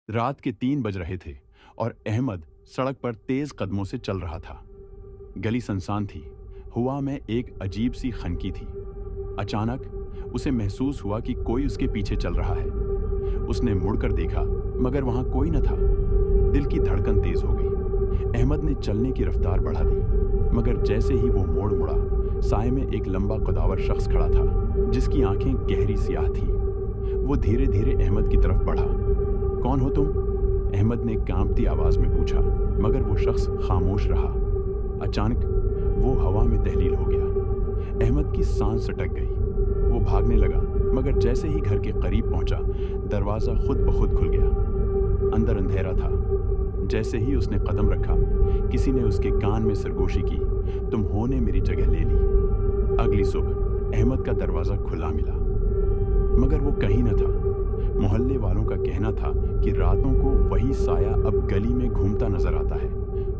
रात के 3 बज रहे थे और अहमद सड़क पर तेज कदमों से चल रहा था। गली सुनसान थी। हवा में एक अजीब सी खनकी थी। अचानक उसे महसूस हुआ कि कोई उसके पीछे चल रहा है। उसने मुड़कर देखा, मगर वहां कोई न था। दिल की धड़कन तेज हो गई। अहमद ने चलने की रफ्तार बढ़ा दी, मगर जैसे ही वो मोड़ मुड़ा, साए में एक लंबा कदावर शख्स खड़ा था, जिसकी आंखें गहरी स्याह थी। वो धीरे धीरे अहमद की तरफ बढ़ा। कौन हो तुम? अहमद ने कांपती आवाज में पूछा, मगर वो शख्स खामोश रहा। अचानक वो हवा में तहलील हो गया। अहमद की सांस सटक गई। वो भागने लगा, मगर जैसे ही घर के करीब पहुंचा, दरवाजा खुद ब खुद खुल गया। अंदर अंधेरा था। जैसे ही उसने कदम रखा, किसी ने उसके कान में सरगोशी की, तुम ने मेरी जगह ले ली। अगली सुबह अहमद का दरवाजा खुला मिला, मगर वो कहीं न था। मोहल्ले वालों का कहना था कि रातों को वही साया अब गली में घूमता नजर आता है,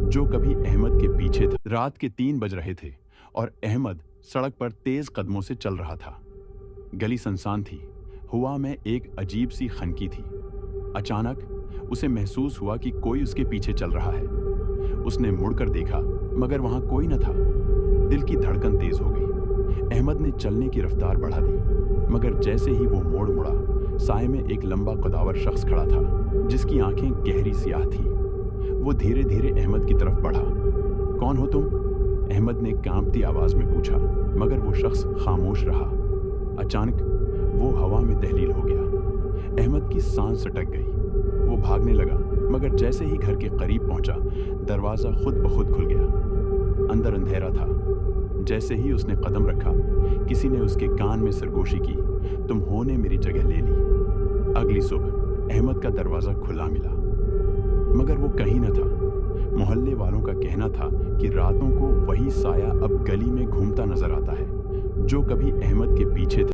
जो कभी अहमद के पीछे था। रात के 3 बज रहे थे और अहमद सड़क पर तेज कदमों से चल रहा था। गली सुनसान थी। हवा में एक अजीब सी खनकी थी। अचानक उसे महसूस हुआ कि कोई उसके पीछे चल रहा है। उसने मुड़कर देखा, मगर वहां कोई न था। दिल की धड़कन तेज हो गई। अहमद ने चलने की रफ्तार बढ़ा दी, मगर जैसे ही वो मोड़ मुड़ा, साए में एक लंबा कदावर शख्स खड़ा था, जिसकी आंखें गहरी स्याह थी। वो धीरे धीरे अहमद की तरफ बढ़ा। कौन हो तुम? अहमद ने कांपती आवाज में पूछा, मगर वो शख्स खामोश रहा। अचानक वो हवा में तहलील हो गया। अहमद की सांस सटक गई। वो भागने लगा, मगर जैसे ही घर के करीब पहुंचा, दरवाजा खुद ब खुद खुल गया। अंदर अंधेरा था। जैसे ही उसने कदम रखा, किसी ने उसके कान में सरगोशी की, तुम ने मेरी जगह ले ली। अगली सुबह अहमद का दरवाजा खुला मिला, मगर वो कहीं न था। मोहल्ले वालों का कहना था कि रातों को वही साया अब गली में घूमता नजर आता है, जो कभी अहमद के पीछे था।